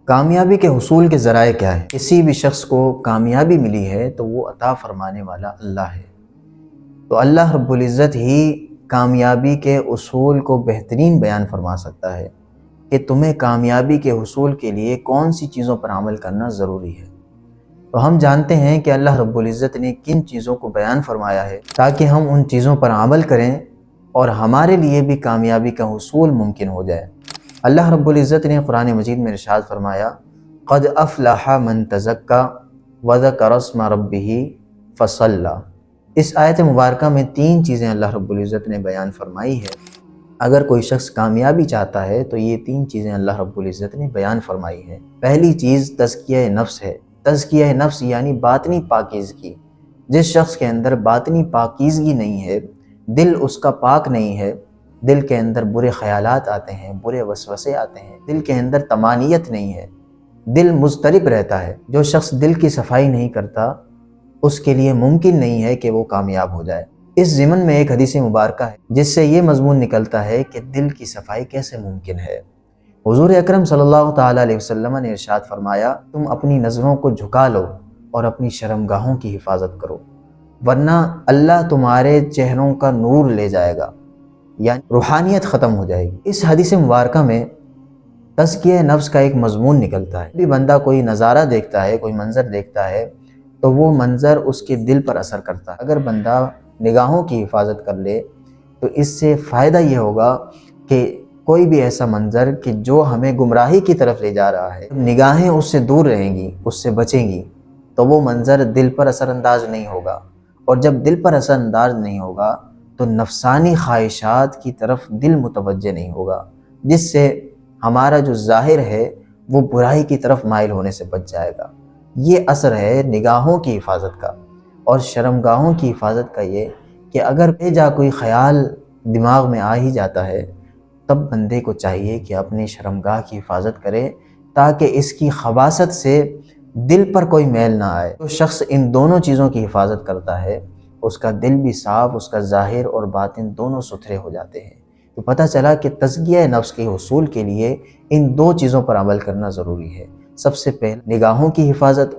کامیابی کے حصول کے ذرائع کیا ہے؟ کسی بھی شخص کو کامیابی ملی ہے تو وہ عطا فرمانے والا اللہ ہے۔ تو اللہ رب العزت ہی کامیابی کے اصول کو بہترین بیان فرما سکتا ہے کہ تمہیں کامیابی کے حصول کے لیے کون سی چیزوں پر عمل کرنا ضروری ہے۔ تو ہم جانتے ہیں کہ اللہ رب العزت نے کن چیزوں کو بیان فرمایا ہے تاکہ ہم ان چیزوں پر عمل کریں اور ہمارے لیے بھی کامیابی کا حصول ممکن ہو جائے۔ اللہ رب العزت نے قرآن مجید میں ارشاد فرمایا، قد افلح من تزکا وذکر اسم ربہ فصلی۔ اس آیت مبارکہ میں 3 چیزیں اللہ رب العزت نے بیان فرمائی ہے۔ اگر کوئی شخص کامیابی چاہتا ہے تو یہ 3 چیزیں اللہ رب العزت نے بیان فرمائی ہیں۔ پہلی چیز تزکیہ نفس ہے۔ تزکیہ نفس یعنی باطنی پاکیزگی۔ جس شخص کے اندر باطنی پاکیزگی نہیں ہے، دل اس کا پاک نہیں ہے، دل کے اندر برے خیالات آتے ہیں، برے وسوسے آتے ہیں، دل کے اندر طمانیت نہیں ہے، دل مضطرب رہتا ہے۔ جو شخص دل کی صفائی نہیں کرتا اس کے لیے ممکن نہیں ہے کہ وہ کامیاب ہو جائے۔ اس ضمن میں ایک حدیث مبارکہ ہے جس سے یہ مضمون نکلتا ہے کہ دل کی صفائی کیسے ممکن ہے۔ حضور اکرم صلی اللہ تعالیٰ علیہ وسلم نے ارشاد فرمایا، تم اپنی نظروں کو جھکا لو اور اپنی شرمگاہوں کی حفاظت کرو، ورنہ اللہ تمہارے چہروں کا نور لے جائے گا، یعنی روحانیت ختم ہو جائے گی۔ اس حدیث مبارکہ میں تزکیہ نفس کا ایک مضمون نکلتا ہے۔ بھی بندہ کوئی نظارہ دیکھتا ہے، کوئی منظر دیکھتا ہے تو وہ منظر اس کے دل پر اثر کرتا ہے۔ اگر بندہ نگاہوں کی حفاظت کر لے تو اس سے فائدہ یہ ہوگا کہ کوئی بھی ایسا منظر کہ جو ہمیں گمراہی کی طرف لے جا رہا ہے، نگاہیں اس سے دور رہیں گی، اس سے بچیں گی، تو وہ منظر دل پر اثر انداز نہیں ہوگا، اور جب دل پر اثر انداز نہیں ہوگا تو نفسانی خواہشات کی طرف دل متوجہ نہیں ہوگا، جس سے ہمارا جو ظاہر ہے وہ برائی کی طرف مائل ہونے سے بچ جائے گا۔ یہ اثر ہے نگاہوں کی حفاظت کا۔ اور شرمگاہوں کی حفاظت کا یہ کہ اگر بے جا کوئی خیال دماغ میں آ ہی جاتا ہے تب بندے کو چاہیے کہ اپنی شرمگاہ کی حفاظت کرے تاکہ اس کی خباثت سے دل پر کوئی میل نہ آئے۔ جو شخص ان دونوں چیزوں کی حفاظت کرتا ہے اس کا دل بھی صاف، اس کا ظاہر اور باطن دونوں ستھرے ہو جاتے ہیں۔ تو پتہ چلا کہ تزکیہ نفس کے حصول کے لیے ان 2 چیزوں پر عمل کرنا ضروری ہے۔ سب سے پہلے نگاہوں کی حفاظت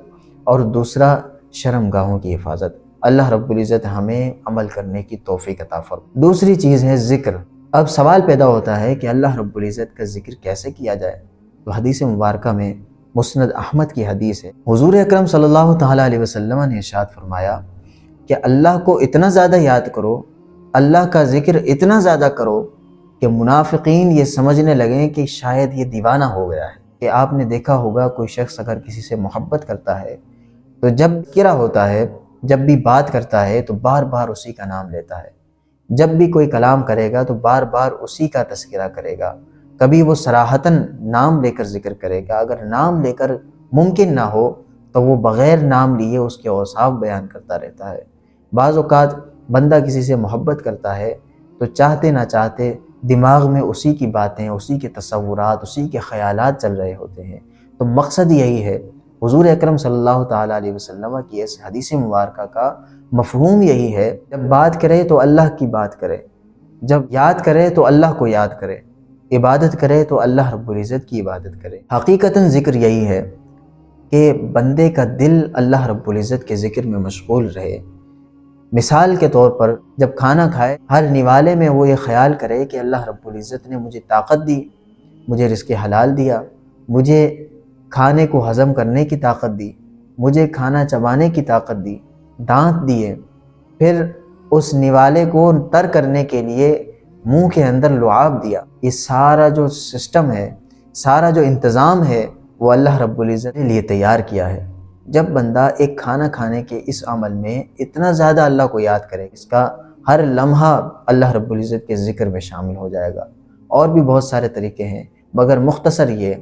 اور دوسرا شرمگاہوں کی حفاظت۔ اللہ رب العزت ہمیں عمل کرنے کی توفیق عطا فرمائے۔ دوسری چیز ہے ذکر۔ اب سوال پیدا ہوتا ہے کہ اللہ رب العزت کا ذکر کیسے کیا جائے؟ تو حدیث مبارکہ میں مسند احمد کی حدیث ہے، حضور اکرم صلی اللہ تعالیٰ علیہ وسلم نے ارشاد فرمایا کہ اللہ کو اتنا زیادہ یاد کرو، اللہ کا ذکر اتنا زیادہ کرو کہ منافقین یہ سمجھنے لگیں کہ شاید یہ دیوانہ ہو گیا ہے۔ کہ آپ نے دیکھا ہوگا کوئی شخص اگر کسی سے محبت کرتا ہے تو جب ذکر ہوتا ہے، جب بھی بات کرتا ہے تو بار بار اسی کا نام لیتا ہے، جب بھی کوئی کلام کرے گا تو بار بار اسی کا تذکرہ کرے گا، کبھی وہ صراحتاً نام لے کر ذکر کرے گا، اگر نام لے کر ممکن نہ ہو تو وہ بغیر نام لیے اس کے اوصاف بیان کرتا رہتا ہے۔ بعض اوقات بندہ کسی سے محبت کرتا ہے تو چاہتے نہ چاہتے دماغ میں اسی کی باتیں، اسی کے تصورات، اسی کے خیالات چل رہے ہوتے ہیں۔ تو مقصد یہی ہے، حضور اکرم صلی اللہ تعالیٰ علیہ وسلم کی اس حدیث مبارکہ کا مفہوم یہی ہے، جب بات کرے تو اللہ کی بات کرے، جب یاد کرے تو اللہ کو یاد کرے، عبادت کرے تو اللہ رب العزت کی عبادت کرے۔ حقیقتاً ذکر یہی ہے کہ بندے کا دل اللہ رب العزت کے ذکر میں مشغول رہے۔ مثال کے طور پر جب کھانا کھائے، ہر نوالے میں وہ یہ خیال کرے کہ اللہ رب العزت نے مجھے طاقت دی، مجھے رزق حلال دیا، مجھے کھانے کو ہضم کرنے کی طاقت دی، مجھے کھانا چبانے کی طاقت دی، دانت دیے، پھر اس نوالے کو تر کرنے کے لیے منہ کے اندر لعاب دیا۔ یہ سارا جو سسٹم ہے، سارا جو انتظام ہے وہ اللہ رب العزت کے لیے تیار کیا ہے۔ جب بندہ ایک کھانا کھانے کے اس عمل میں اتنا زیادہ اللہ کو یاد کرے، اس کا ہر لمحہ اللہ رب العزت کے ذکر میں شامل ہو جائے گا۔ اور بھی بہت سارے طریقے ہیں، مگر مختصر یہ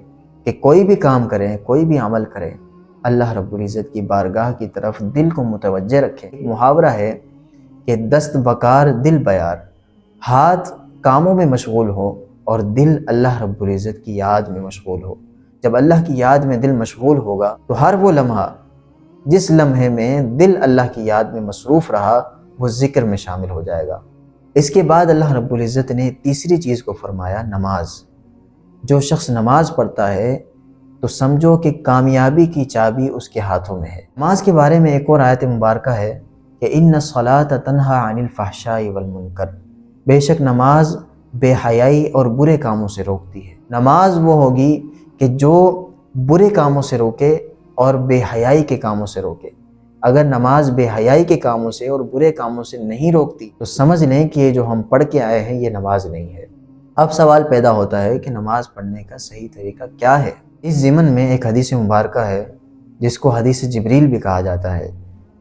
کہ کوئی بھی کام کریں، کوئی بھی عمل کریں، اللہ رب العزت کی بارگاہ کی طرف دل کو متوجہ رکھیں۔ ایک محاورہ ہے کہ دست بکار دل بیار، ہاتھ کاموں میں مشغول ہو اور دل اللہ رب العزت کی یاد میں مشغول ہو۔ جب اللہ کی یاد میں دل مشغول ہوگا تو ہر وہ لمحہ جس لمحے میں دل اللہ کی یاد میں مصروف رہا وہ ذکر میں شامل ہو جائے گا۔ اس کے بعد اللہ رب العزت نے تیسری چیز کو فرمایا، نماز۔ جو شخص نماز پڑھتا ہے تو سمجھو کہ کامیابی کی چابی اس کے ہاتھوں میں ہے۔ نماز کے بارے میں ایک اور آیت مبارکہ ہے کہ ان الصلاۃ تنہی عن الفحشاء والمنکر، بے شک نماز بے حیائی اور برے کاموں سے روکتی ہے۔ نماز وہ ہوگی کہ جو برے کاموں سے روکے اور بے حیائی کے کاموں سے روکے۔ اگر نماز بے حیائی کے کاموں سے اور برے کاموں سے نہیں روکتی تو سمجھ لیں کہ یہ جو ہم پڑھ کے آئے ہیں یہ نماز نہیں ہے۔ اب سوال پیدا ہوتا ہے کہ نماز پڑھنے کا صحیح طریقہ کیا ہے؟ اس ضمن میں ایک حدیث مبارکہ ہے جس کو حدیث جبریل بھی کہا جاتا ہے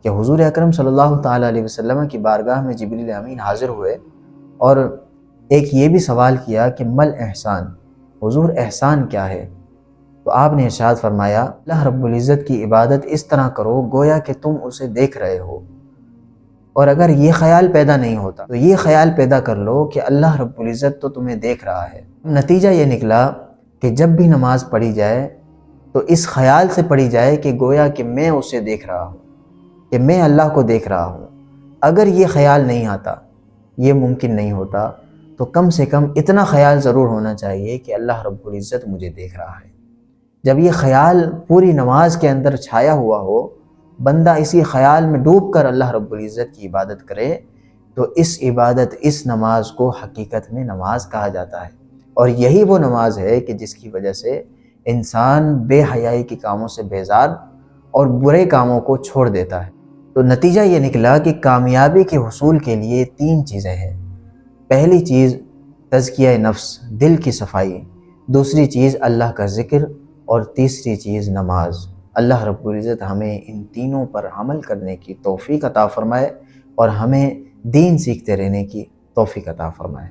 کہ حضور اکرم صلی اللہ تعالیٰ علیہ وسلم کی بارگاہ میں جبریل امین حاضر ہوئے اور ایک یہ بھی سوال کیا کہ مل احسان، حضور احسان کیا ہے؟ تو آپ نے ارشاد فرمایا اللہ رب العزت کی عبادت اس طرح کرو گویا کہ تم اسے دیکھ رہے ہو، اور اگر یہ خیال پیدا نہیں ہوتا تو یہ خیال پیدا کر لو کہ اللہ رب العزت تو تمہیں دیکھ رہا ہے۔ نتیجہ یہ نکلا کہ جب بھی نماز پڑھی جائے تو اس خیال سے پڑھی جائے کہ گویا کہ میں اسے دیکھ رہا ہوں، کہ میں اللہ کو دیکھ رہا ہوں۔ اگر یہ خیال نہیں آتا، یہ ممکن نہیں ہوتا، تو کم سے کم اتنا خیال ضرور ہونا چاہیے کہ اللہ رب العزت مجھے دیکھ رہا ہے۔ جب یہ خیال پوری نماز کے اندر چھایا ہوا ہو، بندہ اسی خیال میں ڈوب کر اللہ رب العزت کی عبادت کرے، تو اس عبادت، اس نماز کو حقیقت میں نماز کہا جاتا ہے۔ اور یہی وہ نماز ہے کہ جس کی وجہ سے انسان بے حیائی کے کاموں سے بیزار اور برے کاموں کو چھوڑ دیتا ہے۔ تو نتیجہ یہ نکلا کہ کامیابی کے حصول کے لیے 3 چیزیں ہیں۔ پہلی چیز تزکیہ نفس، دل کی صفائی، دوسری چیز اللہ کا ذکر، اور تیسری چیز نماز۔ اللہ رب العزت ہمیں ان تینوں پر عمل کرنے کی توفیق عطا فرمائے اور ہمیں دین سیکھتے رہنے کی توفیق عطا فرمائے۔